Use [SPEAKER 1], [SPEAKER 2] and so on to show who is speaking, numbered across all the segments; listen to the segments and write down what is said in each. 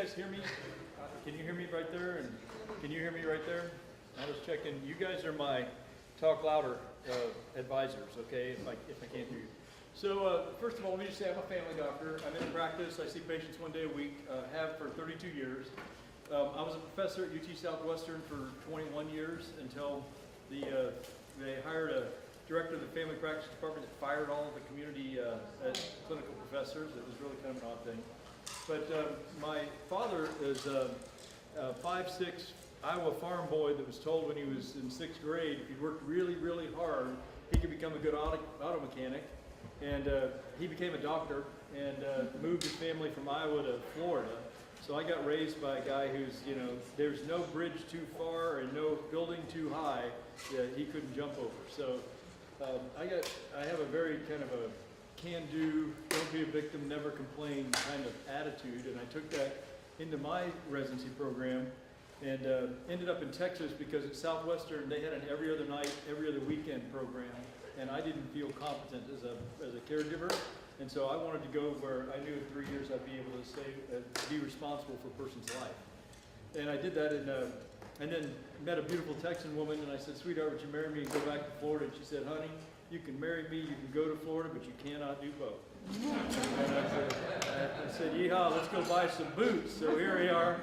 [SPEAKER 1] guys hear me? Can you hear me right there? And can you hear me right there? I was checking. You guys are my talk louder advisors, okay, if I can't hear you. So first of all, let me just say I'm a family doctor. I'm in practice. I see patients 1 day a week, have for 32 years. I was a professor at UT Southwestern for 21 years until they hired a director of the family practice department that fired all of the community clinical professors. It was really kind of an odd thing. But my father is a 5'6" Iowa farm boy that was told when he was in 6th grade if he worked really, really hard, he could become a good auto mechanic. And he became a doctor and moved his family from Iowa to Florida. So I got raised by a guy who's, you know, there's no bridge too far and no building too high that he couldn't jump over. So I have a very kind of a can-do, don't be a victim, never complain kind of attitude, and I took that into my residency program and ended up in Texas because at Southwestern they had an every other night, every other weekend program, and I didn't feel competent as a caregiver, and so I wanted to go where I knew in 3 years I'd be able to be responsible for a person's life. And I did that and then met a beautiful Texan woman, and I said, sweetheart, would you marry me and go back to Florida? And she said, honey, you can marry me, you can go to Florida, but you cannot do both. And I said, yeehaw, let's go buy some boots. So here we are,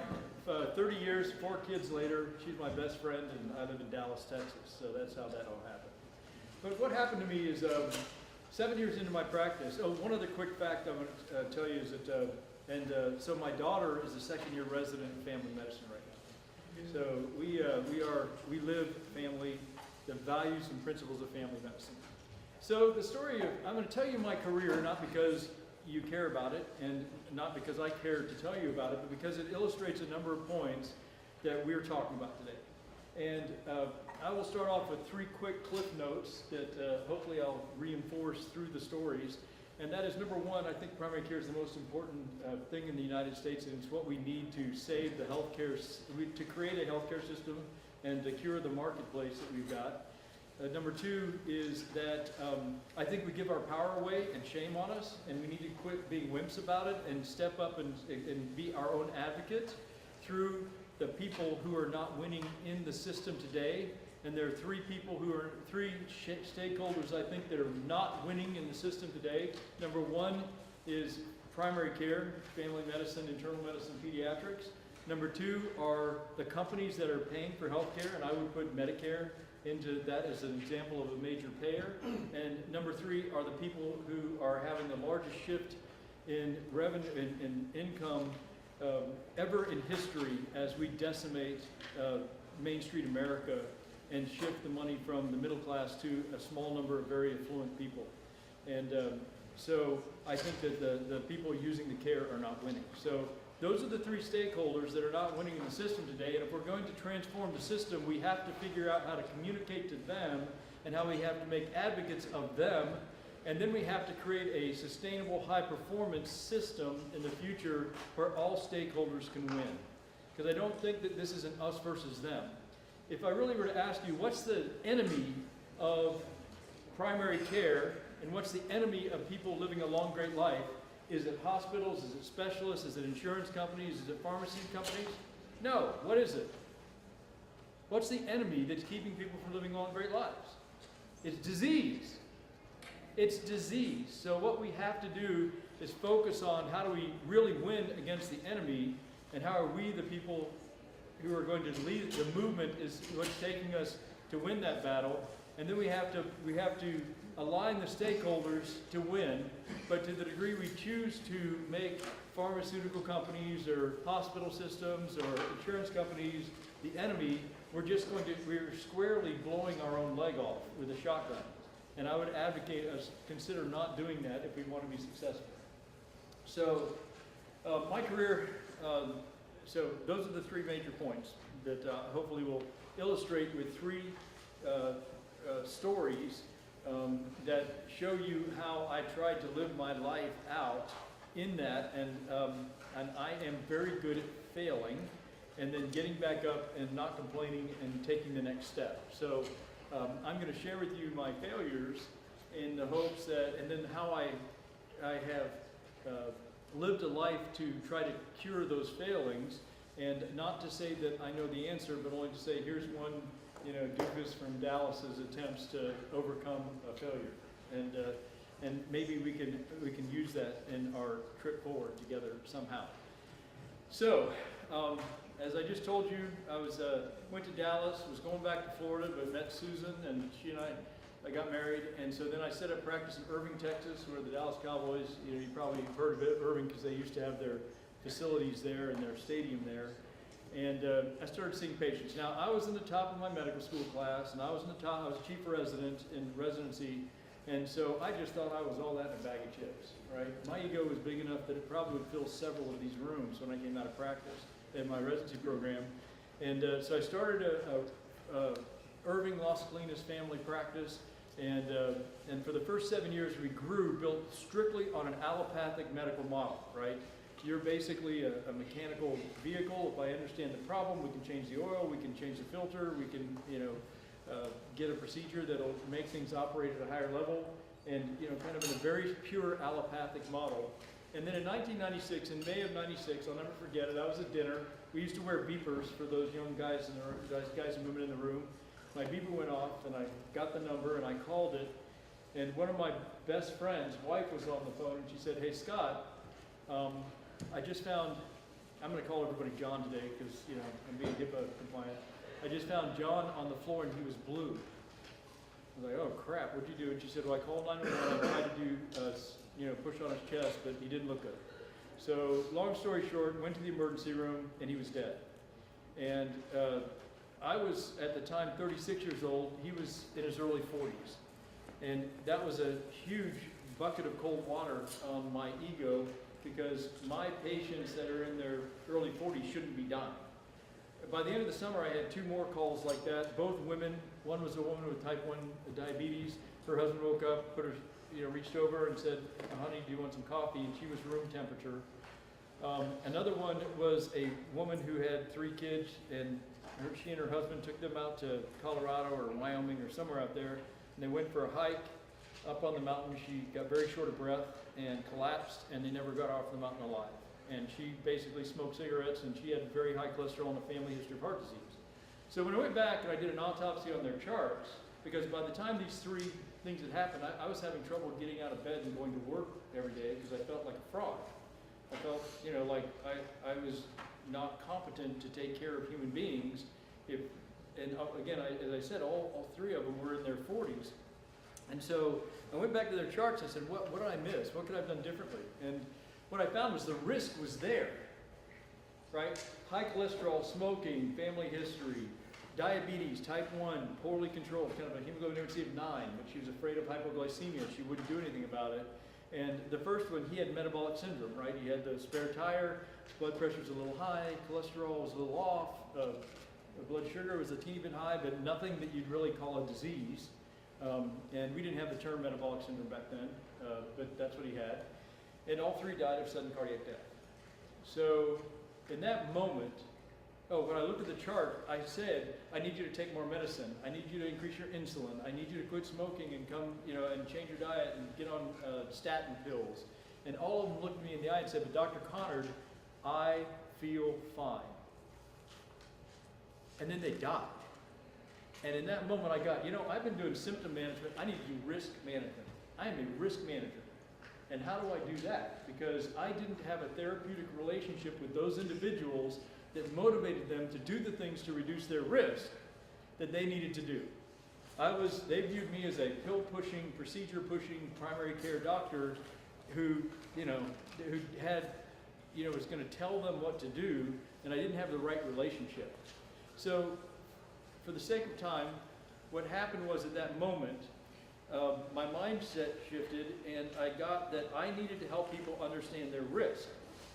[SPEAKER 1] 30 years, 4 kids later. She's my best friend, and I live in Dallas, Texas. So that's how that all happened. But what happened to me is 7 years into my practice, one other quick fact I'm going to tell you is that, so my daughter is a second-year resident in family medicine right now. So we live family, the values and principles of family medicine. So the story of, I'm going to tell you my career, not because you care about it, and not because I care to tell you about it, but because it illustrates a number of points that we're talking about today. And I will start off with 3 quick cliff notes that hopefully I'll reinforce through the stories. And that is, number 1, I think primary care is the most important thing in the United States, and it's what we need to save the healthcare, to create a healthcare system and to cure the marketplace that we've got. Number 2 is that I think we give our power away and shame on us, and we need to quit being wimps about it and step up and be our own advocate through the people who are not winning in the system today. And there are 3 stakeholders, I think, that are not winning in the system today. Number 1 is primary care, family medicine, internal medicine, pediatrics. Number 2 are the companies that are paying for healthcare, and I would put Medicare into that as an example of a major payer. And number 3 are the people who are having the largest shift in revenue in income ever in history as we decimate Main Street America and shift the money from the middle class to a small number of very affluent people. And so I think that the people using the care are not winning. So those are the 3 stakeholders that are not winning in the system today, and if we're going to transform the system, we have to figure out how to communicate to them and how we have to make advocates of them, and then we have to create a sustainable high-performance system in the future where all stakeholders can win. Because I don't think that this is an us versus them. If I really were to ask you, what's the enemy of primary care, and what's the enemy of people living a long, great life? Is it hospitals? Is it specialists? Is it insurance companies? Is it pharmacy companies? No. What is it? What's the enemy that's keeping people from living long, great lives? It's disease. It's disease. So what we have to do is focus on how do we really win against the enemy, and how are we the people who are going to lead the movement is what's taking us to win that battle. And then we have to align the stakeholders to win, but to the degree we choose to make pharmaceutical companies or hospital systems or insurance companies the enemy, we're squarely blowing our own leg off with a shotgun. And I would advocate us consider not doing that if we want to be successful. So my career, so those are the 3 major points that hopefully will illustrate with 3 stories that show you how I tried to live my life out in that, and I am very good at failing and then getting back up and not complaining and taking the next step. So I'm going to share with you my failures in the hopes that, and then how I have lived a life to try to cure those failings, and not to say that I know the answer, but only to say here's one, doofus from Dallas's attempts to overcome a failure, and maybe we can use that in our trip forward together somehow. So, as I just told you, I went to Dallas, was going back to Florida, but met Susan, and she and I got married, and so then I set up practice in Irving, Texas, where the Dallas Cowboys, you probably heard of it, Irving, because they used to have their facilities there and their stadium there. And I started seeing patients. Now, I was in the top of my medical school class, and I was chief resident in residency, and so I just thought I was all that in a bag of chips, right? My ego was big enough that it probably would fill several of these rooms when I came out of practice in my residency program. And so I started a Irving Las Colinas family practice, and for the first 7 years we built strictly on an allopathic medical model, right? You're basically a mechanical vehicle. If I understand the problem, we can change the oil, we can change the filter, we can get a procedure that'll make things operate at a higher level, and kind of in a very pure allopathic model. And then in 1996, in May of '96, I'll never forget it, I was at dinner. We used to wear beepers for those young guys and women in the room. My beeper went off, and I got the number, and I called it, and one of my best friends' wife was on the phone, and she said, "Hey, Scott, I just found," I'm going to call everybody John today because, I'm being HIPAA compliant. "I just found John on the floor and he was blue." I was like, "Oh crap, what'd you do?" And she said, "Well, I called 911, I tried to do, push on his chest, but he didn't look good." So long story short, went to the emergency room and he was dead. And I was at the time 36 years old, he was in his early 40s. And that was a huge bucket of cold water on my ego, because my patients that are in their early 40s shouldn't be dying. By the end of the summer, I had 2 more calls like that, both women. One was a woman with type 1 diabetes. Her husband woke up, reached over and said, "Honey, do you want some coffee?" And she was room temperature. Another one was a woman who had 3 kids, and she and her husband took them out to Colorado or Wyoming or somewhere out there, and they went for a hike up on the mountain. She got very short of breath and collapsed, and they never got off the mountain alive. And she basically smoked cigarettes, and she had very high cholesterol and a family history of heart disease. So when I went back and I did an autopsy on their charts, because by the time these 3 things had happened, I was having trouble getting out of bed and going to work every day because I felt like a fraud. I felt, like I was not competent to take care of human beings. Again, as I said, all 3 of them were in their 40s. And so I went back to their charts and I said, what did I miss? What could I have done differently? And what I found was the risk was there, right? High cholesterol, smoking, family history, diabetes, type 1, poorly controlled, kind of a hemoglobin A1C of 9, but she was afraid of hypoglycemia. She wouldn't do anything about it. And the first one, he had metabolic syndrome, right? He had the spare tire, his blood pressure was a little high, cholesterol was a little off, blood sugar was a teeny bit high, but nothing that you'd really call a disease. And we didn't have the term metabolic syndrome back then, but that's what he had. And all 3 died of sudden cardiac death. So in that moment, when I looked at the chart, I said, "I need you to take more medicine. I need you to increase your insulin. I need you to quit smoking and come, and change your diet and get on statin pills." And all of them looked me in the eye and said, "But Dr. Conard, I feel fine." And then they died. And in that moment I got, I've been doing symptom management. I need to do risk management. I am a risk manager. And how do I do that? Because I didn't have a therapeutic relationship with those individuals that motivated them to do the things to reduce their risk that they needed to do. They viewed me as a pill-pushing, procedure-pushing primary care doctor who had, was going to tell them what to do, and I didn't have the right relationship. So, for the sake of time, what happened was at that moment, my mindset shifted, and I got that I needed to help people understand their risk.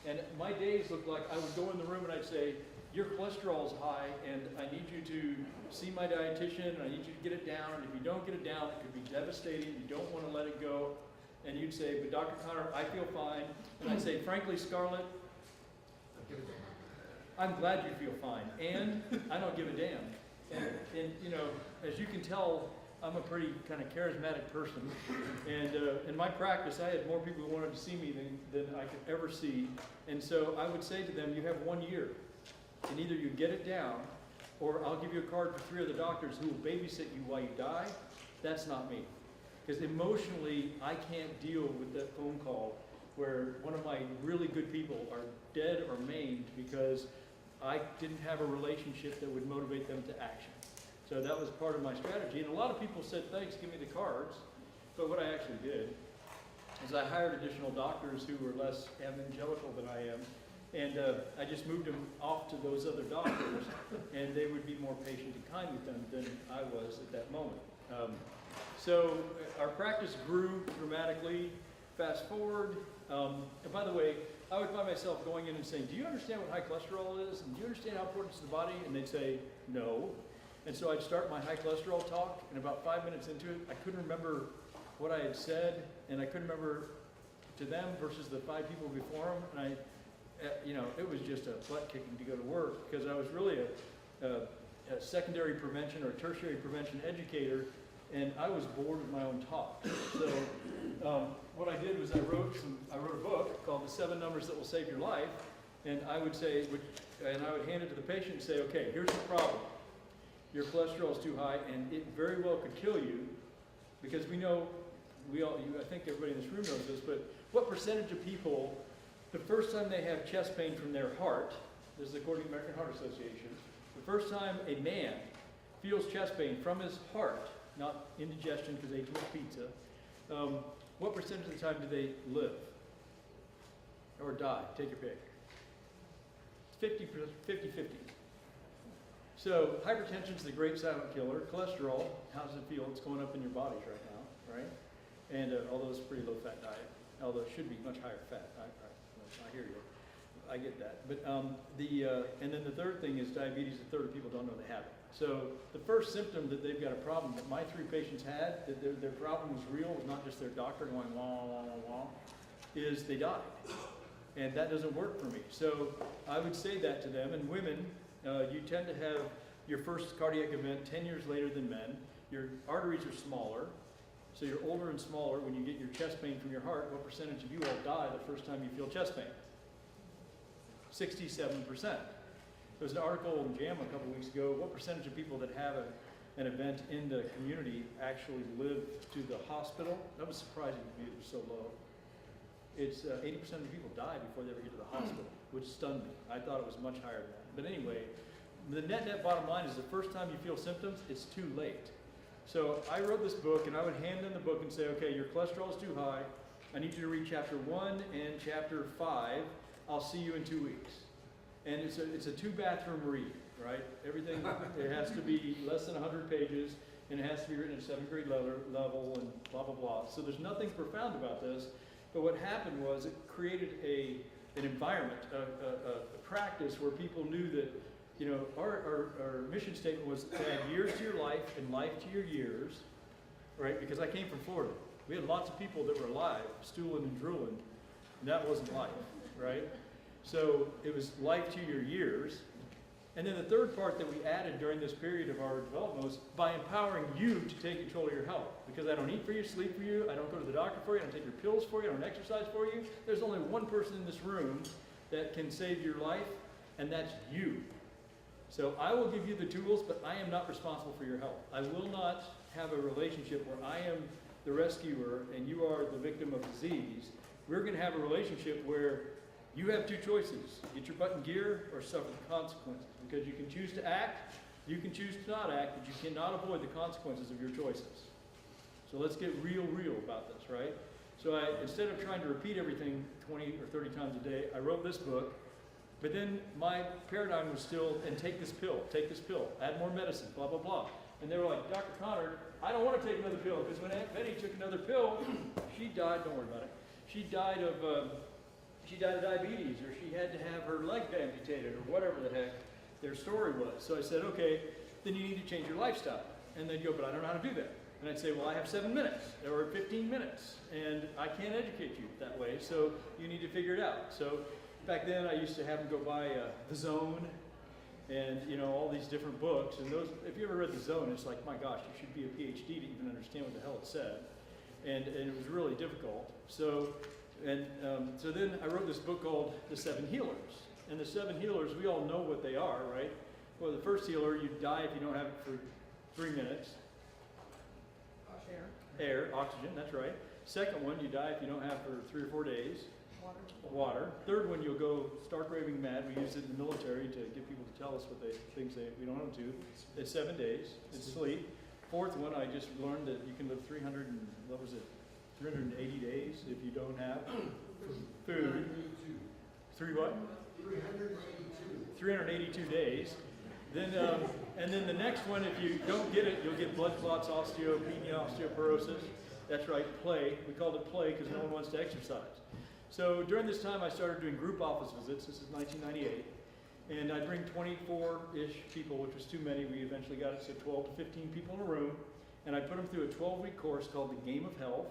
[SPEAKER 1] And my days looked like I would go in the room and I'd say, "Your cholesterol is high, and I need you to see my dietitian, and I need you to get it down. And if you don't get it down, it could be devastating. You don't want to let it go." And you'd say, "But Dr. Conard, I feel fine." And I'd say, "Frankly, Scarlett, I'm glad you feel fine, and I don't give a damn." And as you can tell, I'm a pretty kind of charismatic person, and in my practice, I had more people who wanted to see me than I could ever see, and so I would say to them, you have 1 year, and either you get it down, or I'll give you a card for 3 other doctors who will babysit you while you die. That's not me, because emotionally, I can't deal with that phone call where one of my really good people are dead or maimed because I didn't have a relationship that would motivate them to action. So that was part of my strategy. And a lot of people said, thanks, give me the cards. But what I actually did is I hired additional doctors who were less evangelical than I am. And I just moved them off to those other doctors, and they would be more patient and kind with them than I was at that moment. So our practice grew dramatically. Fast forward. And by the way, I would find myself going in and saying, do you understand what high cholesterol is? And do you understand how important it is to the body? And they'd say, no. And so I'd start my high cholesterol talk, and about 5 minutes into it, I couldn't remember what I had said, and I couldn't remember to them versus the 5 people before them. And it was just a butt kicking to go to work, because I was really a secondary prevention or tertiary prevention educator, and I was bored with my own talk. So what I did was I wrote a book called The 7 Numbers That Will Save Your Life, and I would hand it to the patient and say, okay, here's the problem. Your cholesterol is too high, and it very well could kill you, because I think everybody in this room knows this, but what percentage of people, the first time they have chest pain from their heart, this is according to the American Heart Association, the first time a man feels chest pain from his heart, not indigestion because they ate too much pizza, what percentage of the time do they live or die? Take your pick. 50-50. So hypertension is the great silent killer. Cholesterol, how does it feel? It's going up in your bodies right now, right? And although it's a pretty low-fat diet, although it should be much higher fat. I hear you. I get that. But and then the third thing is diabetes. A third of people don't know they have it. So the first symptom that they've got a problem that my 3 patients had, that their problem was real, was not just their doctor going wah, wah, wah, wah, is they died. And that doesn't work for me. So I would say that to them. And women, you tend to have your first cardiac event 10 years later than men. Your arteries are smaller. So you're older and smaller. When you get your chest pain from your heart, what percentage of you all die the first time you feel chest pain? 67%. There was an article in JAMA a couple weeks ago. What percentage of people that have an event in the community actually live to the hospital? That was surprising to me. It was so low. It's 80% of the people die before they ever get to the hospital, which stunned me. I thought it was much higher than that. But anyway, the net bottom line is the first time you feel symptoms, it's too late. So I wrote this book, and I would hand them the book and say, okay, your cholesterol is too high. I need you to read chapter 1 and chapter 5. I'll see you in 2 weeks. And it's a 2-bathroom read, right? Everything, it has to be less than 100 pages, and it has to be written at 7th grade level and blah, blah, blah. So there's nothing profound about this. But what happened was it created an environment, a practice where people knew that, our mission statement was to add years to your life and life to your years, right? Because I came from Florida. We had lots of people that were alive, stooling and drooling, and that wasn't life, right? So it was life to your years. And then the third part that we added during this period of our development was by empowering you to take control of your health. Because I don't eat for you, sleep for you, I don't go to the doctor for you, I don't take your pills for you, I don't exercise for you. There's only one person in this room that can save your life, and that's you. So I will give you the tools, but I am not responsible for your health. I will not have a relationship where I am the rescuer and you are the victim of disease. We're going to have a relationship where you have 2 choices. Get your butt in gear or suffer the consequences. Because you can choose to act, you can choose to not act, but you cannot avoid the consequences of your choices. So let's get real about this, right? So instead of trying to repeat everything 20 or 30 times a day, I wrote this book. But then my paradigm was still, and take this pill, add more medicine, blah, blah, blah. And they were like, Dr. Conard, I don't want to take another pill, because when Aunt Betty took another pill, she died, don't worry about it, she died of diabetes, or she had to have her leg amputated, or whatever the heck their story was. So I said, okay, then you need to change your lifestyle. And they'd go, but I don't know how to do that. And I'd say, well, I have 7 minutes, or 15 minutes, and I can't educate you that way, so you need to figure it out. So back then, I used to have them go buy The Zone, and all these different books. And those, if you ever read The Zone, it's like, my gosh, you should be a PhD to even understand what the hell it said. And it was really difficult. So then I wrote this book called The 7 Healers. And the 7 healers, we all know what they are, right? Well, the first healer, you die if you don't have it for 3 minutes. Air, oxygen, that's right. Second one, you die if you don't have it for 3 or 4 days. Water. Third one, you'll go stark raving mad. We use it in the military to get people to tell us what things we don't know to. It's 7 days. It's sleep. Fourth one, I just learned that you can live 380 days if you don't have food. 382 days. Then, and then the next one, if you don't get it, you'll get blood clots, osteopenia, osteoporosis. That's right, play. We called it play because no one wants to exercise. So during this time, I started doing group office visits. This is 1998. And I'd bring 24-ish people, which was too many. We eventually got it to 12 to 15 people in a room. And I put them through a 12-week course called The Game of Health.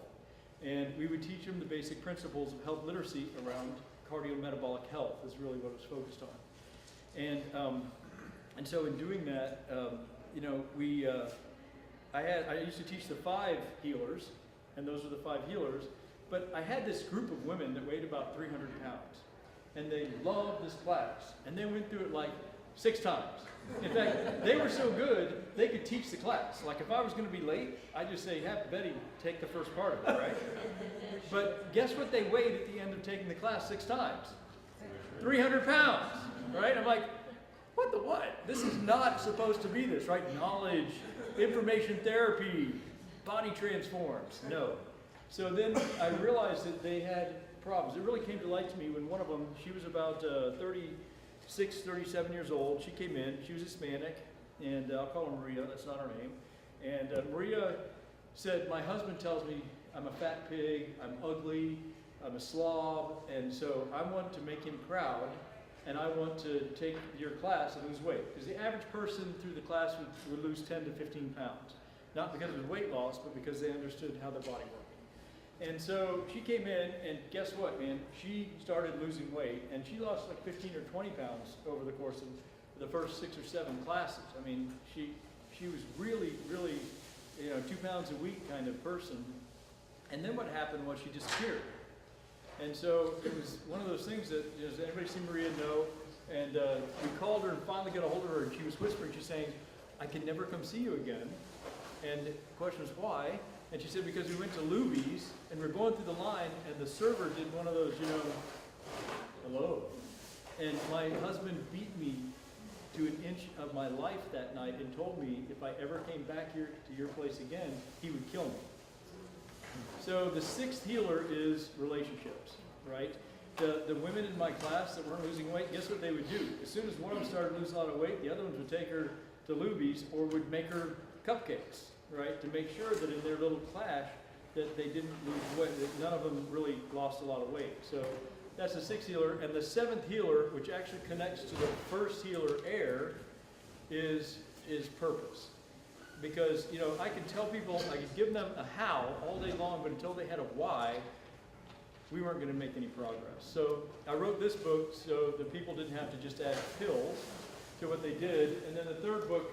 [SPEAKER 1] And we would teach them the basic principles of health literacy around cardiometabolic health is really what it was focused on. And so in doing that, I used to teach the 5 healers, and those are the 5 healers. But I had this group of women that weighed about 300 pounds, and they loved this class, and they went through it like 6 times. In fact, they were so good, they could teach the class. Like if I was going to be late, I'd just say, have Betty take the first part of it, right? But guess what they weighed at the end of taking the class 6 times? 300 pounds, right? I'm like, what the what? This is not supposed to be this, right? Knowledge, information therapy, body transforms. No. So then I realized that they had problems. It really came to light to me when one of them, she was about 36, 37 years old. She came in, she was Hispanic, and I'll call her Maria, that's not her name. And Maria said, my husband tells me I'm a fat pig, I'm ugly, I'm a slob, and so I want to make him proud, and I want to take your class and lose weight. Because the average person through the class would lose 10 to 15 pounds. Not because of weight loss, but because they understood how their body worked. And so she came in, and guess what, man? She started losing weight, and she lost like 15 or 20 pounds over the course of the first 6 or 7 classes. I mean, she was really, really, 2 pounds a week kind of person. And then what happened was she disappeared. And so it was one of those things that, does anybody see Maria? No. And we called her and finally got a hold of her, and she was whispering, she's saying, I can never come see you again. And the question was, why? And she said, because we went to Luby's, and we're going through the line, and the server did one of those, hello. And my husband beat me to an inch of my life that night and told me if I ever came back here to your place again, he would kill me. So the 6th healer is relationships, right? The women in my class that weren't losing weight, guess what they would do? As soon as one of them started losing a lot of weight, the other ones would take her to Luby's or would make her cupcakes, right? To make sure that in their little clash that they didn't lose weight, that none of them really lost a lot of weight. So that's the 6th healer. And the 7th healer, which actually connects to the 1st healer, air, is purpose. Because, I could tell people, I could give them a how all day long, but until they had a why, we weren't going to make any progress. So I wrote this book so that people didn't have to just add pills to what they did. And then the 3rd book,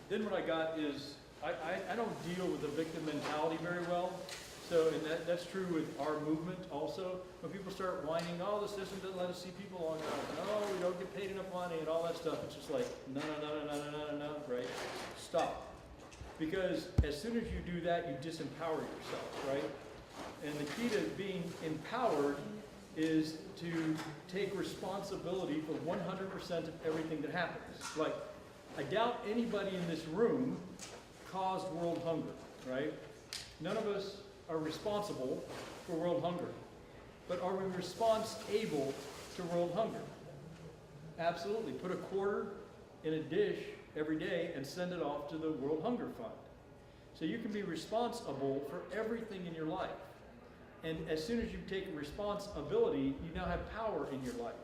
[SPEAKER 1] then what I got is, I don't deal with the victim mentality very well. So, and that's true with our movement also. When people start whining, oh, the system doesn't let us see people long enough, and oh, we don't get paid enough money, and all that stuff, it's just like, no, right? Stop. Because as soon as you do that, you disempower yourself, right? And the key to being empowered is to take responsibility for 100% of everything that happens. Like, I doubt anybody in this room caused world hunger, right? None of us are responsible for world hunger. But are we responsible to world hunger? Absolutely. Put a quarter in a dish every day and send it off to the World Hunger Fund. So you can be responsible for everything in your life. And as soon as you take responsibility, you now have power in your life.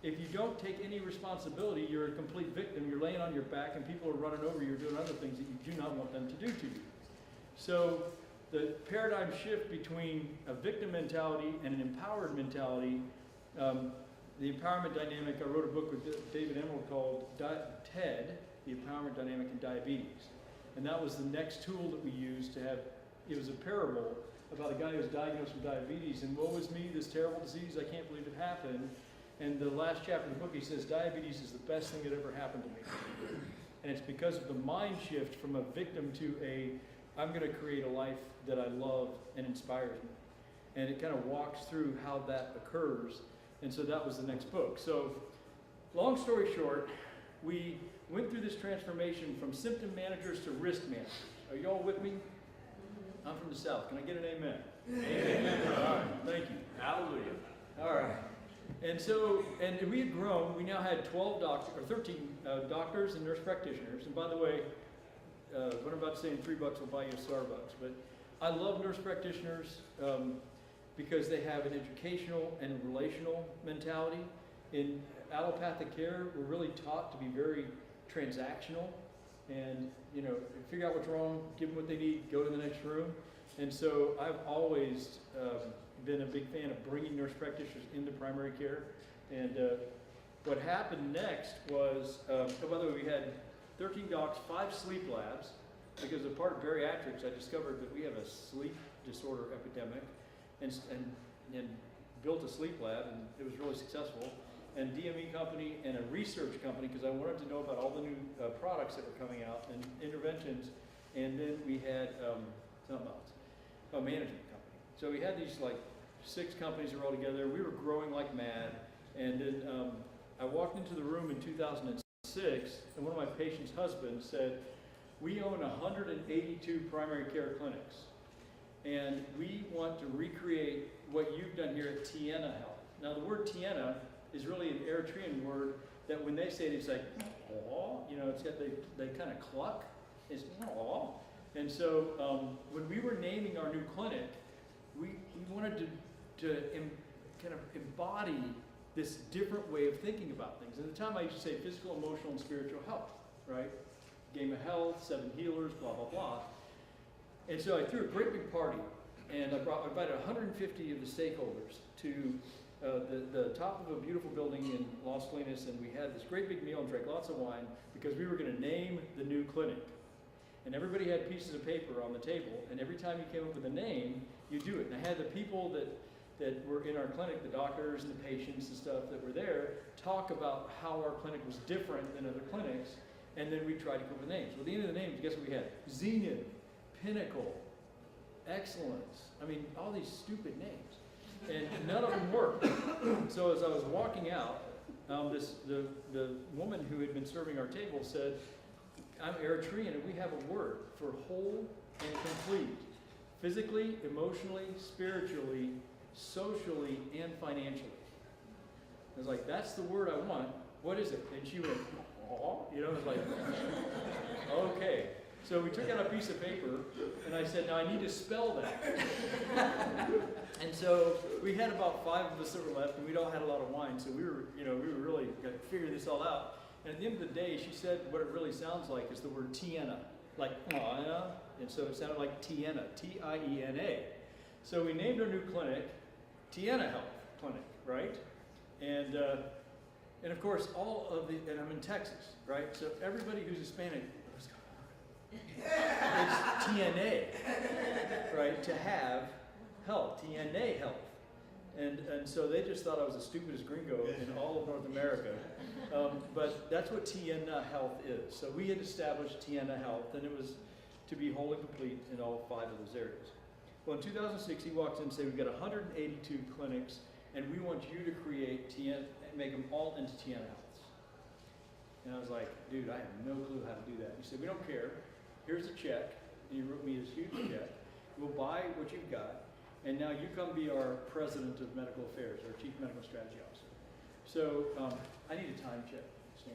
[SPEAKER 1] If you don't take any responsibility, you're a complete victim. You're laying on your back and people are running over you, doing other things that you do not want them to do to you. So the paradigm shift between a victim mentality and an empowered mentality the empowerment dynamic, I wrote a book with David Emerald called TED, the empowerment dynamic in diabetes. And that was the next tool that we used to have, it was a parable about a guy who was diagnosed with diabetes, and woe is me, this terrible disease, I can't believe it happened. And the last chapter of the book, he says, diabetes is the best thing that ever happened to me. And it's because of the mind shift from a victim to a, I'm going to create a life that I love and inspires me. And it kind of walks through how that occurs. And so that was the next book. So long story short, we went through this transformation from symptom managers to risk managers. Are you all with me? I'm from the South. Can I get an amen? Amen. All right. Thank you. Hallelujah. All right. And so, and we had grown. We now had 13 doctors and nurse practitioners. And by the way, what I'm about to say in $3 will buy you a Starbucks. But I love nurse practitioners because they have an educational and relational mentality. In allopathic care, we're really taught to be very transactional and, you know, figure out what's wrong, give them what they need, go to the next room. And so I've always been a big fan of bringing nurse practitioners into primary care. And what happened next was, oh, by the way, we had 13 docs, 5 sleep labs, because as a part of bariatrics, I discovered that we have a sleep disorder epidemic, and built a sleep lab, and it was really successful. And DME company and a research company, because I wanted to know about all the new products that were coming out and interventions. And then we had something else, a management company. So we had these like 6 companies that were all together. We were growing like mad. And then I walked into the room in 2006, and one of my patients' husbands said, we own 182 primary care clinics, and we want to recreate what you've done here at Tiena Health. Now the word Tiena is really an Eritrean word that when they say it, it's like, aw, you know, it's got, they kind of cluck, it's aw. And so when we were naming our new clinic, we wanted to kind of embody this different way of thinking about things. At the time I used to say physical, emotional, and spiritual health, right? Game of Health, 7 healers, blah, blah, blah. And so I threw a great big party, and I invited 150 of the stakeholders to the top of a beautiful building in Los Colinas, and we had this great big meal and drank lots of wine because we were going to name the new clinic. And everybody had pieces of paper on the table, and every time you came up with a name, you do it. And I had the people that were in our clinic, the doctors and the patients and stuff that were there, talk about how our clinic was different than other clinics, and then we tried to come up with names. Well, at the end of the names, guess what we had? Zenith, Pinnacle, Excellence. I mean, all these stupid names. And none of them worked. So as I was walking out, the woman who had been serving our table said, I'm Eritrean, and we have a word for whole and complete. Physically, emotionally, spiritually, socially, and financially. I was like, that's the word I want. What is it? And she went, oh, you know, it was like, okay. So we took out a piece of paper, and I said, now I need to spell that. And so we had about 5 of us that were left, and we'd all had a lot of wine, so we were really going to figure this all out. And at the end of the day, she said what it really sounds like is the word Tiena, like Tiena, and so it sounded like Tiena, T-I-E-N-A. So we named our new clinic Tiena Health Clinic, right? And of course, all of the, and I'm in Texas, right? So everybody who's Hispanic, what's going on? It's TNA, right? To have health, TNA Health. And so they just thought I was the stupidest gringo in all of North America. But that's what Tiena Health is. So we had established Tiena Health, and it was to be whole and complete in all 5 of those areas. Well, in 2006, he walked in and said, we've got 182 clinics, and we want you to create Tiena, make them all into Tiena Healths. And I was like, dude, I have no clue how to do that. He said, we don't care. Here's a check. And he wrote me this huge check. We'll buy what you've got. And now you come be our president of medical affairs, our chief medical strategy officer. So I need a time check, Stan.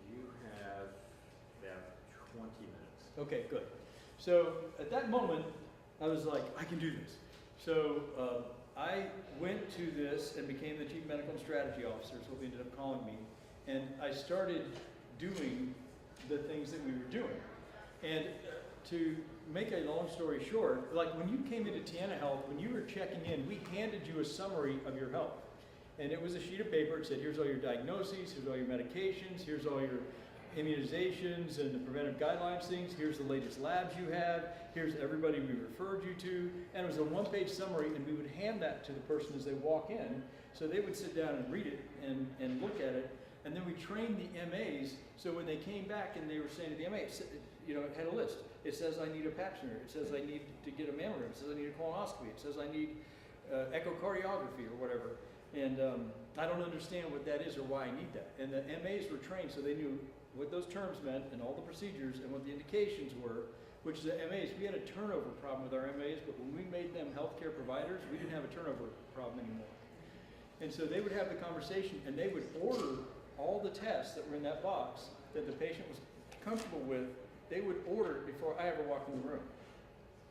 [SPEAKER 2] You have about 20 minutes.
[SPEAKER 1] Okay, good. So at that moment, I was like, I can do this. So I went to this and became the chief medical and strategy officer, is what they ended up calling me. And I started doing the things that we were doing. And to make a long story short, like when you came into Tiena Health, when you were checking in, we handed you a summary of your health. And it was a sheet of paper. It said, here's all your diagnoses, here's all your medications, here's all your immunizations and the preventive guidelines things, here's the latest labs you have, here's everybody we referred you to, and it was a one-page summary, and we would hand that to the person as they walk in, so they would sit down and read it and look at it, and then we trained the MAs, so when they came back and they were saying to the MA, it had a list. It says I need a pap smear, it says I need to get a mammogram, it says I need a colonoscopy, it says I need echocardiography or whatever, and I don't understand what that is or why I need that. And the MAs were trained so they knew what those terms meant and all the procedures and what the indications were, which the MAs, we had a turnover problem with our MAs, but when we made them healthcare providers, we didn't have a turnover problem anymore. And so they would have the conversation and they would order all the tests that were in that box that the patient was comfortable with, they would order it before I ever walked in the room.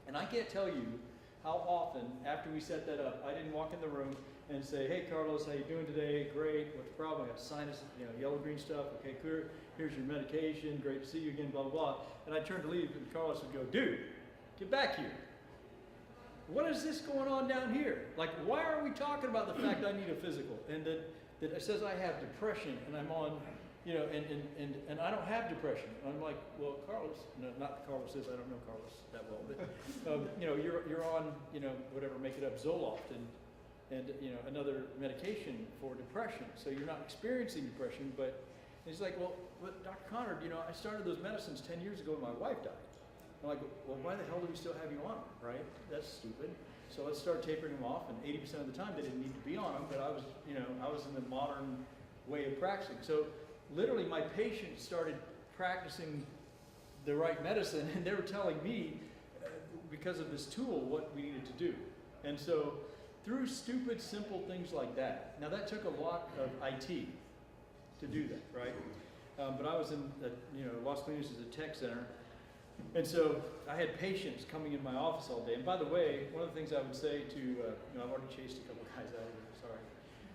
[SPEAKER 1] And I can't tell you how often after we set that up, I didn't walk in the room and say, hey Carlos, how you doing today? Great, what's the problem? I got sinus, yellow-green stuff, okay, clear. Here's your medication, great to see you again, blah, blah, blah. And I turned to leave and Carlos would go, dude, get back here. What is this going on down here? Like, why are we talking about the fact I need a physical? And that it says I have depression and I'm on, and I don't have depression. And I'm like, well, Carlos, no, not Carlos says, I don't know Carlos that well, but, you're on, whatever, make it up, Zoloft and another medication for depression. So you're not experiencing depression, but he's like, well, Dr. Conard, I started those medicines 10 years ago when my wife died. I'm like, well, why the hell do we still have you on them, right? That's stupid. So let's start tapering them off, and 80% of the time they didn't need to be on them, but I was in the modern way of practicing. So literally my patients started practicing the right medicine, and they were telling me, because of this tool, what we needed to do. And so through stupid, simple things like that. Now that took a lot of IT to do that, right? But I was in, Los Colinas is a tech center, and so I had patients coming in my office all day. And by the way, one of the things I would say to, I've already chased a couple guys out of here, sorry.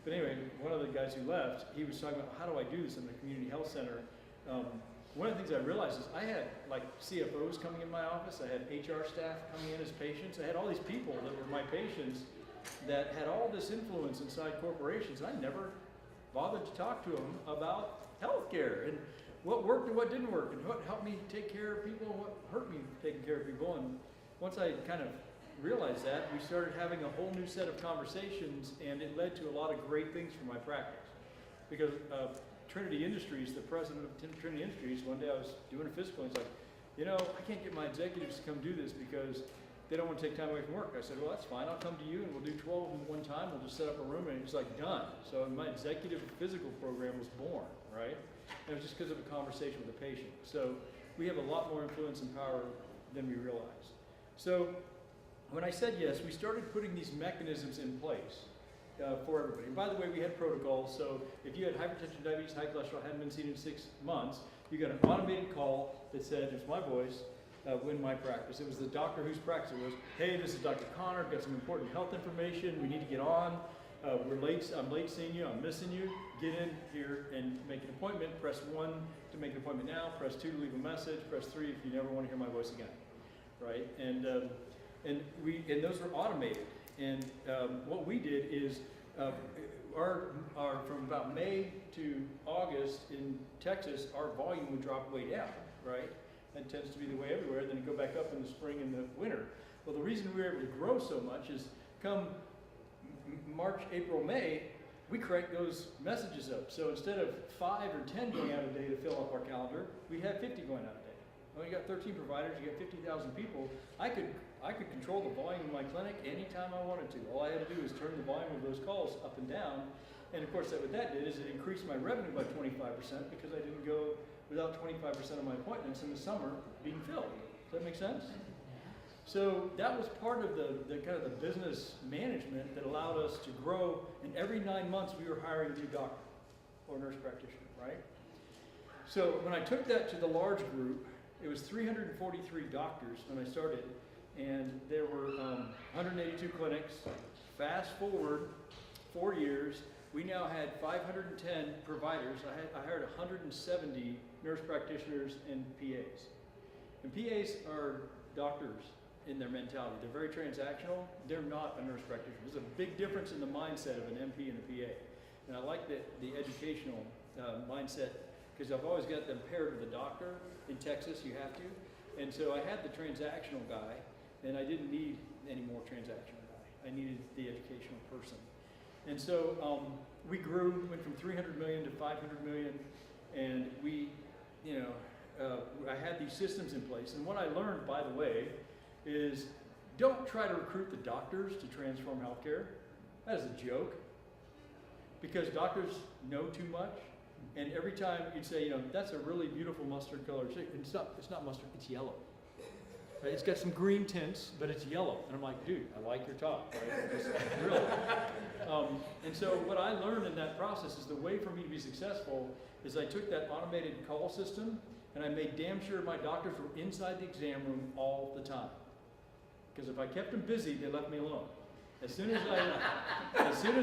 [SPEAKER 1] But anyway, one of the guys who left, he was talking about, how do I do this in the community health center? One of the things I realized is I had like CFOs coming in my office, I had HR staff coming in as patients, I had all these people that were my patients that had all this influence inside corporations. I never bothered to talk to them about healthcare and what worked and what didn't work and what helped me take care of people and what hurt me taking care of people. And once I kind of realized that, we started having a whole new set of conversations, and it led to a lot of great things for my practice. Because Trinity Industries, the president of Trinity Industries, one day I was doing a physical and he's like, I can't get my executives to come do this because they don't want to take time away from work. I said, well, that's fine. I'll come to you and we'll do 12 of them one time. We'll just set up a room, and it's like done. So my executive physical program was born, right? And it was just because of a conversation with a patient. So we have a lot more influence and power than we realized. So when I said yes, we started putting these mechanisms in place for everybody. And by the way, we had protocols. So if you had hypertension, diabetes, high cholesterol, hadn't been seen in 6 months, you got an automated call that said, it's my voice, win my practice. It was the doctor whose practice it was. Hey, this is Dr. Conard, got some important health information. We need to get on. I'm late seeing you, I'm missing you. Get in here and make an appointment. Press 1 to make an appointment now. Press 2 to leave a message. Press 3 if you never want to hear my voice again, right? And those were automated. And what we did is from about May to August in Texas, our volume would drop way down, right? That tends to be the way everywhere. Then it go back up in the spring and the winter. Well, the reason we were able to grow so much is come March, April, May, we crank those messages up. So instead of 5 or 10 going out a day to fill up our calendar, we had 50 going out a day. Well, you got 13 providers, you got 50,000 people. I could control the volume of my clinic anytime I wanted to. All I had to do was turn the volume of those calls up and down. And of course, what that did is it increased my revenue by 25% because I didn't go without 25% of my appointments in the summer being filled. Does that make sense? So that was part of the kind of the business management that allowed us to grow. And every 9 months we were hiring a new doctor or nurse practitioner, right? So when I took that to the large group, it was 343 doctors when I started, and there were 182 clinics. Fast forward 4 years, we now had 510 providers. I hired 170 nurse practitioners and PAs. And PAs are doctors in their mentality. They're very transactional. They're not a nurse practitioner. There's a big difference in the mindset of an MP and a PA. And I like the educational mindset, because I've always got them paired with a doctor. In Texas, you have to. And so I had the transactional guy, and I didn't need any more transactional guy. I needed the educational person. And so we grew, went from 300 million to 500 million, and we, I had these systems in place. And what I learned, by the way, is don't try to recruit the doctors to transform healthcare. That is a joke, because doctors know too much. And every time you'd say, that's a really beautiful mustard colored chicken. It's not mustard, it's yellow. Right? It's got some green tints, but it's yellow. And I'm like, dude, I like your top, right? Just, really. And so what I learned in that process is the way for me to be successful is I took that automated call system and I made damn sure my doctors were inside the exam room all the time. Because if I kept them busy, they left me alone. As soon as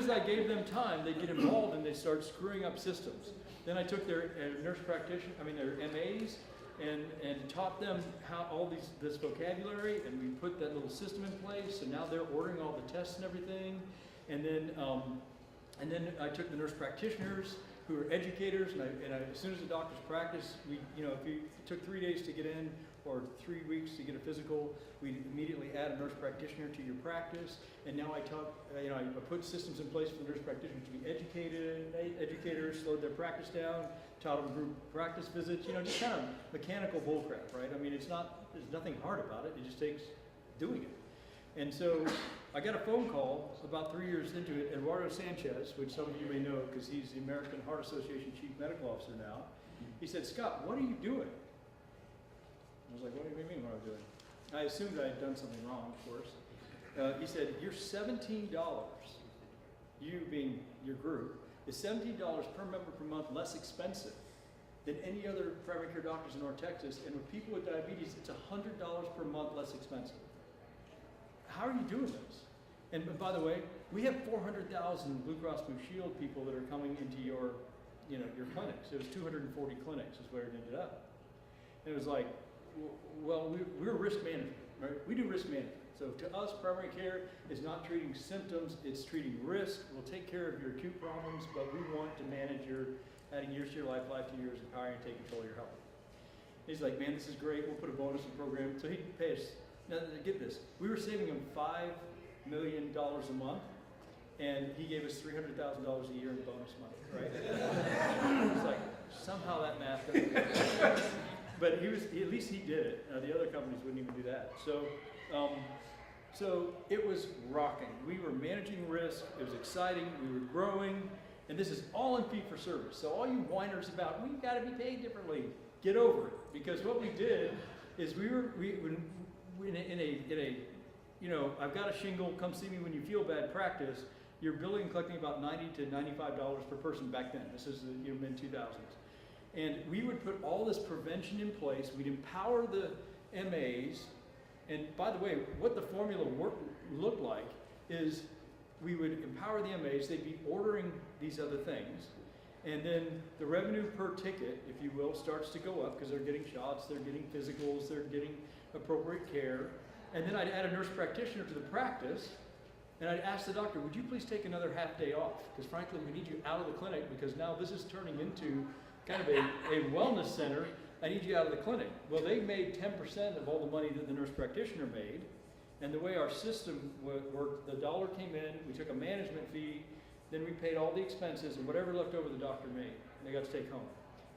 [SPEAKER 1] I gave them time, they'd get involved and they'd start screwing up systems. Then I took their their MAs, and taught them how this vocabulary, and we put that little system in place. So now they're ordering all the tests and everything. And then I took the nurse practitioners who are educators, and as soon as the doctors practice, if it took 3 days to get in or 3 weeks to get a physical, we immediately add a nurse practitioner to your practice. And now I put systems in place for the nurse practitioners to be educators, slowed their practice down, taught them group practice visits, just kind of mechanical bullcrap, right? I mean, there's nothing hard about it. It just takes doing it. And so I got a phone call about 3 years into it. Eduardo Sanchez, which some of you may know because he's the American Heart Association Chief Medical Officer now, he said, Scott, what are you doing? I was like, what do you mean what I'm doing? I assumed I had done something wrong, of course. He said, you're $17, you being your group, is $17 per member per month less expensive than any other primary care doctors in North Texas. And with people with diabetes, it's $100 per month less expensive. How are you doing this? And by the way, we have 400,000 Blue Cross Blue Shield people that are coming into your clinics. It was 240 clinics is where it ended up. And it was like, well, we're risk management, right? We do risk management. So to us, primary care is not treating symptoms, it's treating risk. We'll take care of your acute problems, but we want to manage adding years to your life to years, empowering and take control of your health. He's like, man, this is great. We'll put a bonus in the program. So he'd pay us. Now, get this. We were saving him $5 million a month, and he gave us $300,000 a year in bonus money, right? It's like, somehow that math doesn't work. But at least he did it. The other companies wouldn't even do that. So it was rocking. We were managing risk. It was exciting. We were growing. And this is all in fee-for-service. So all you whiners about, we've got to be paid differently, get over it. Because what we did is I've got a shingle, come see me when you feel bad practice, you're billing and collecting about $90 to $95 per person back then. This is the mid-2000s. And we would put all this prevention in place. We'd empower the MAs. And by the way, what the formula looked like is we would empower the MAs. They'd be ordering these other things. And then the revenue per ticket, if you will, starts to go up because they're getting shots, they're getting physicals, they're getting appropriate care. And then I'd add a nurse practitioner to the practice. And I'd ask the doctor, would you please take another half day off? Because frankly, we need you out of the clinic because now this is turning into kind of a wellness center. I need you out of the clinic. Well, they made 10% of all the money that the nurse practitioner made. And the way our system worked, the dollar came in, we took a management fee, then we paid all the expenses, and whatever left over the doctor made, and they got to take home.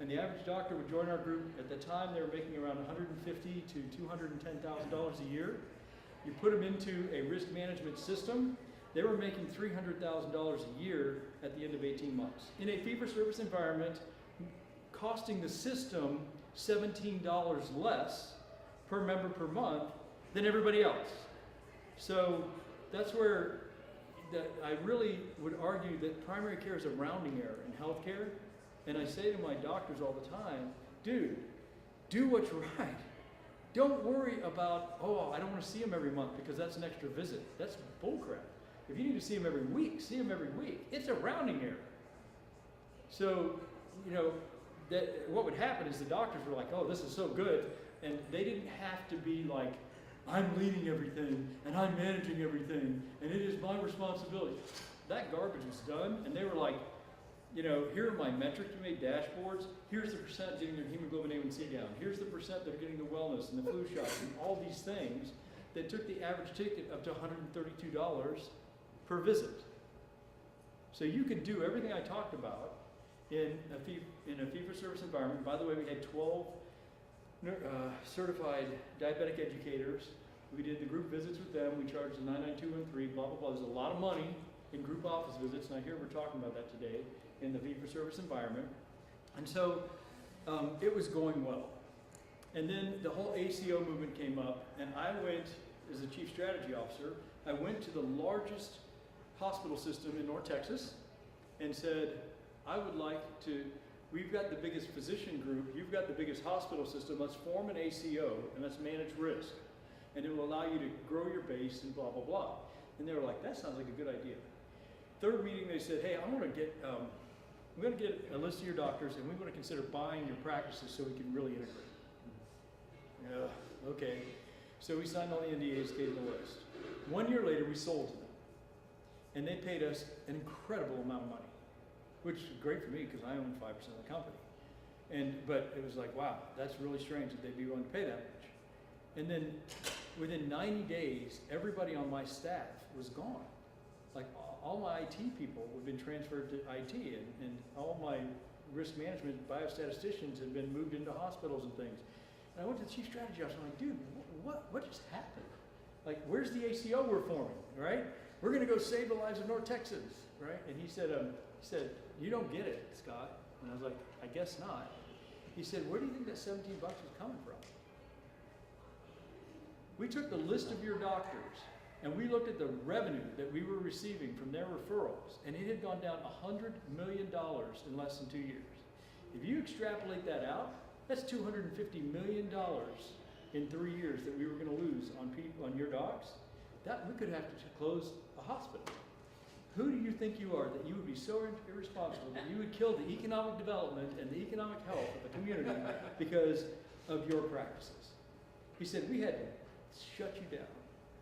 [SPEAKER 1] And the average doctor would join our group. At the time, they were making around $150,000 to $210,000 a year. You put them into a risk management system, they were making $300,000 a year at the end of 18 months. In a fee-for-service environment, costing the system $17 less per member per month than everybody else. So that's where I really would argue that primary care is a rounding error in healthcare. And I say to my doctors all the time, dude, do what's right. Don't worry about, I don't want to see him every month because that's an extra visit. That's bullcrap. If you need to see him every week, see him every week. It's a rounding error. So, what would happen is the doctors were like, this is so good. And they didn't have to be like, I'm leading everything, and I'm managing everything, and it is my responsibility. That garbage was done, and they were like, you know, here are my metrics we made, dashboards. Here's the percent getting their hemoglobin A1C down. Here's the percent that are getting the wellness and the flu shots and all these things that took the average ticket up to $132 per visit. So you can do everything I talked about in a fee-for-service environment. By the way, we had 12 certified diabetic educators. We did the group visits with them. We charged the 99213, blah, blah, blah. There's a lot of money in group office visits, and I hear we're talking about that today in the fee-for-service environment. And so it was going well. And then the whole ACO movement came up, and I went, as the chief strategy officer, I went to the largest hospital system in North Texas and said, I would like to, we've got the biggest physician group, you've got the biggest hospital system, let's form an ACO and let's manage risk. And it will allow you to grow your base and blah, blah, blah. And they were like, that sounds like a good idea. Third meeting, they said, hey, we're going to get a list of your doctors and we want to consider buying your practices so we can really integrate. Yeah, okay. So we signed all the NDAs, gave them the list. 1 year later, we sold to them. And they paid us an incredible amount of money, which is great for me because I own 5% of the company. But it was like, wow, that's really strange that they'd be willing to pay that much. And then within 90 days, everybody on my staff was gone. Like all my IT people had been transferred to IT, and all my risk management biostatisticians had been moved into hospitals and things. And I went to the chief strategy officer, I'm like, dude, what just happened? Like, where's the ACO we're forming, right? We're gonna go save the lives of North Texans, right? And he said, you don't get it, Scott. And I was like, I guess not. He said, where do you think that $17 was coming from? We took the list of your doctors and we looked at the revenue that we were receiving from their referrals, and it had gone down $100 million in less than 2 years. If you extrapolate that out, that's $250 million in 3 years that we were going to lose on your docs. That we could have to close a hospital. Who do you think you are that you would be so irresponsible that you would kill the economic development and the economic health of a community because of your practices? He said, we had to shut you down.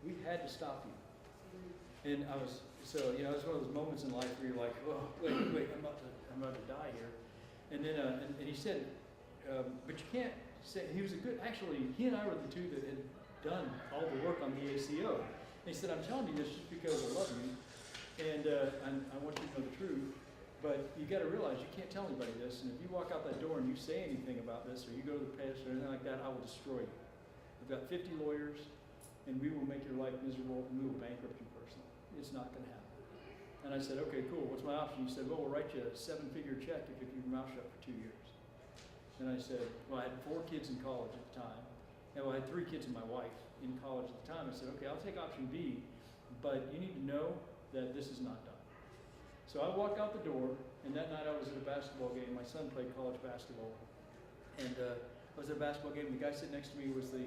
[SPEAKER 1] We had to stop you. And I was, so, you know, it's one of those moments in life where you're like, oh, wait, I'm about to die here. And then, and he said, but you can't say, he was a good, actually, he and I were the two that had done all the work on the ACO. And he said, I'm telling you this just because I love you, and I want you to know the truth, but you got to realize you can't tell anybody this, and if you walk out that door and you say anything about this, or you go to the press or anything like that, I will destroy you. I've got 50 lawyers, and we will make your life miserable, and we will bankrupt you personally. It's not going to happen. And I said, okay, cool, what's my option? He said, well, we'll write you a 7-figure check if you keep your mouth shut for 2 years. And I said, well, I had 4 kids in college at the time. And well, I had 3 kids and my wife in college at the time. I said, okay, I'll take option B, but you need to know that this is not done. So I walked out the door, and that night I was at a basketball game. My son played college basketball. And I was at a basketball game, and the guy sitting next to me was the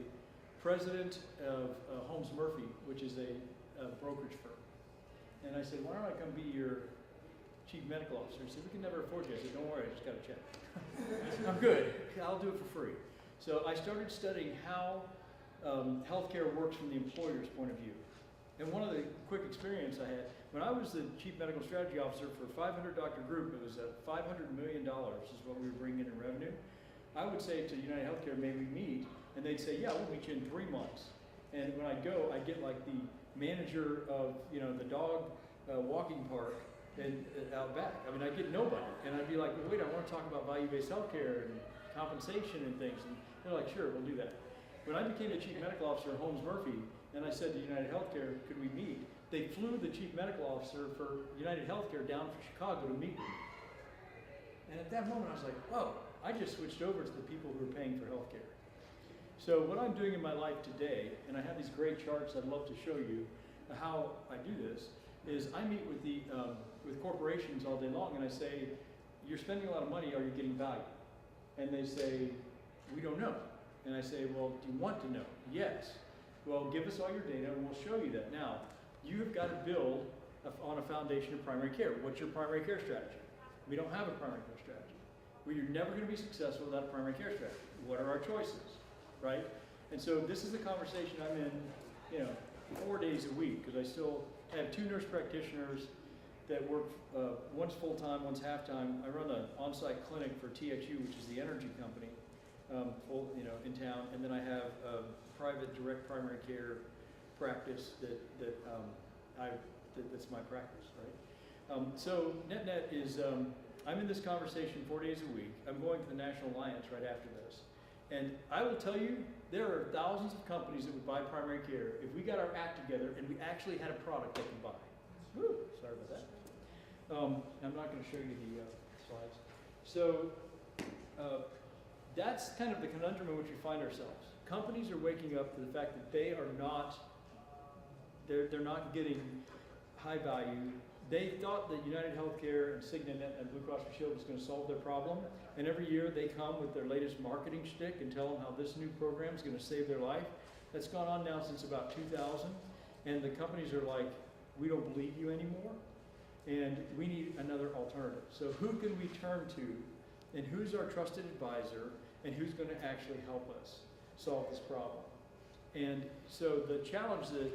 [SPEAKER 1] president of Holmes Murphy, which is a brokerage firm. And I said, why don't I come be your chief medical officer? He said, we can never afford you. I said, don't worry, I just got a check. I'm good, I'll do it for free. So I started studying how healthcare works from the employer's point of view. And one of the quick experience I had, when I was the chief medical strategy officer for a 500 doctor group, it was $500 million is what we were bringing in revenue. I would say to United Healthcare, may we meet? And they'd say, yeah, we'll meet you in 3 months. And when I go, I get like the manager of, you know, the dog walking park and out back. I mean, I get nobody. And I'd be like, well, wait, I want to talk about value-based healthcare and compensation and things. And they're like, sure, we'll do that. When I became the chief medical officer at Holmes Murphy, and I said to United Healthcare, could we meet? They flew the chief medical officer for United Healthcare down from Chicago to meet me. And at that moment, I was like, whoa, I just switched over to the people who are paying for healthcare. So what I'm doing in my life today, and I have these great charts I'd love to show you how I do this, is I meet with with corporations all day long, and I say, you're spending a lot of money, are you getting value? And they say, we don't know. And I say, well, do you want to know? Yes. Well, give us all your data and we'll show you that. Now, you have got to build on a foundation of primary care. What's your primary care strategy? We don't have a primary care strategy. You're never going to be successful without a primary care strategy. What are our choices, right? And so this is the conversation I'm in, 4 days a week, because I still have 2 nurse practitioners that work, one's full-time, one's half-time. I run an on-site clinic for TXU, which is the energy company, in town, and then I have a private direct primary care practice that's my practice, right? So net is, I'm in this conversation 4 days a week. I'm going to the National Alliance right after this. And I will tell you, there are thousands of companies that would buy primary care if we got our act together and we actually had a product they can buy. Woo, sorry about that. I'm not going to show you the slides. So that's kind of the conundrum in which we find ourselves. Companies are waking up to the fact that they are not, they're not getting high value. They thought that United Healthcare and Cigna and Blue Cross Blue Shield was going to solve their problem. And every year they come with their latest marketing shtick and tell them how this new program is going to save their life. That's gone on now since about 2000. And the companies are like, we don't believe you anymore. And we need another alternative. So who can we turn to? And who's our trusted advisor? And who's going to actually help us solve this problem? And so the challenge that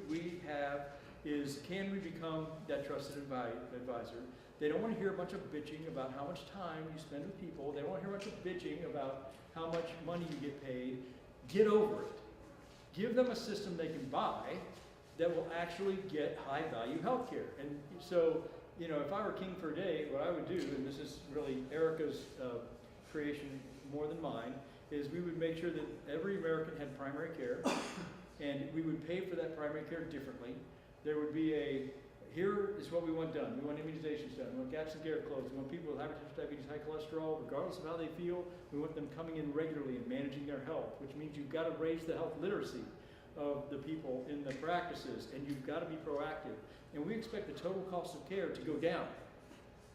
[SPEAKER 1] we have is, can we become that trusted advisor? They don't want to hear a bunch of bitching about how much time you spend with people. They don't want to hear a bunch of bitching about how much money you get paid. Get over it. Give them a system they can buy that will actually get high value healthcare. And so, if I were king for a day, what I would do, and this is really Erica's creation more than mine, is we would make sure that every American had primary care, and we would pay for that primary care differently. There would be here is what we want done. We want immunizations done. We want gaps in care closed. We want people with hypertension, diabetes, high cholesterol, regardless of how they feel. We want them coming in regularly and managing their health, which means you've got to raise the health literacy of the people in the practices, and you've got to be proactive. And we expect the total cost of care to go down.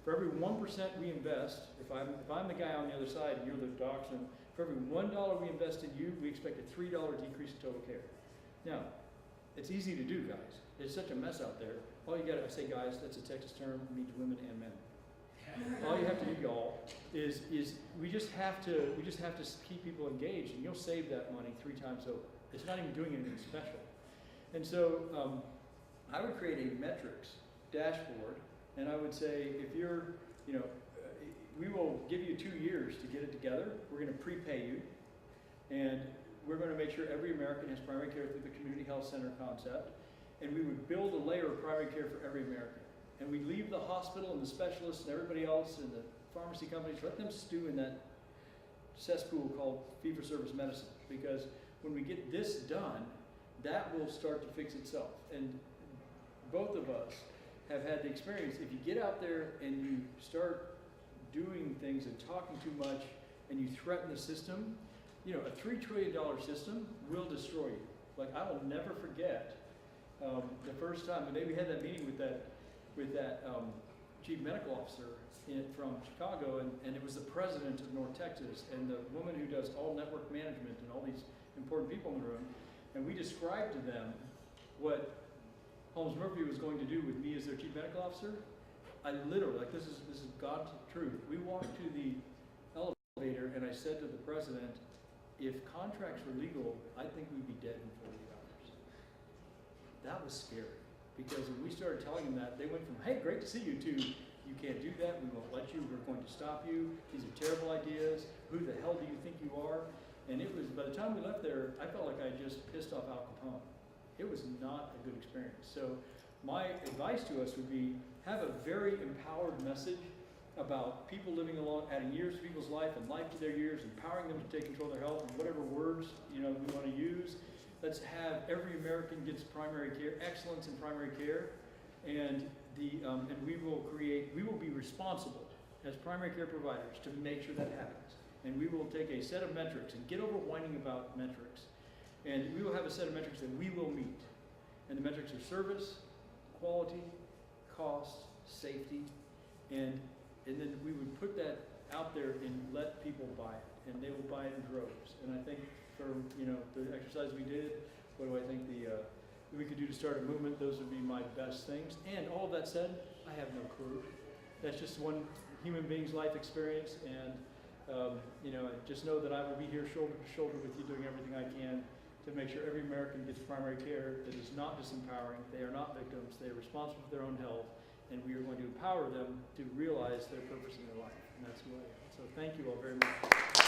[SPEAKER 1] For every 1% we invest, if I'm the guy on the other side and you're the dachshund, for every $1 we invest in you, we expect a $3 decrease in total care. Now, it's easy to do, guys. It's such a mess out there. All you gotta say, guys, that's a Texas term, means women and men. All you have to do, y'all, is we just have to keep people engaged, and you'll save that money 3 times over. It's not even doing anything special. And so I would create a metrics dashboard, and I would say, if you're, we will give you 2 years to get it together. We're going to prepay you, and we're going to make sure every American has primary care through the community health center concept. And we would build a layer of primary care for every American. And we leave the hospital and the specialists and everybody else and the pharmacy companies, let them stew in that cesspool called fee-for-service medicine. Because when we get this done, that will start to fix itself. And both of us have had the experience, if you get out there and you start doing things and talking too much and you threaten the system, a $3 trillion system will destroy you. Like, I will never forget the first time, the day we had that meeting with that chief medical officer from Chicago, and it was the president of North Texas, and the woman who does all network management and all these important people in the room, and we described to them what Holmes Murphy was going to do with me as their chief medical officer. I literally, like, this is God's truth. We walked to the elevator, and I said to the president, if contracts were legal, I think we'd be dead in 48 hours. That was scary, because when we started telling them that, they went from, hey, great to see you, to, you can't do that, we won't let you, we're going to stop you, these are terrible ideas, who the hell do you think you are? And it was, by the time we left there, I felt like I just pissed off Al Capone. It was not a good experience. So my advice to us would be, have a very empowered message about people living along, adding years to people's life and life to their years, empowering them to take control of their health, and whatever words we want to use. Let's have every American gets primary care, excellence in primary care, and we will be responsible as primary care providers to make sure that happens. And we will take a set of metrics and get over whining about metrics. And we will have a set of metrics that we will meet. And the metrics are service, quality, cost, safety, and then we would put that out there and let people buy it, and they will buy it in droves. And I think for the exercise we did, what do I think we could do to start a movement? Those would be my best things. And all of that said, I have no clue. That's just one human being's life experience, and I just know that I will be here shoulder to shoulder with you, doing everything I can to make sure every American gets primary care that is not disempowering. They are not victims. They are responsible for their own health, and we are going to empower them to realize their purpose in their life. And that's who I am. So thank you all very much.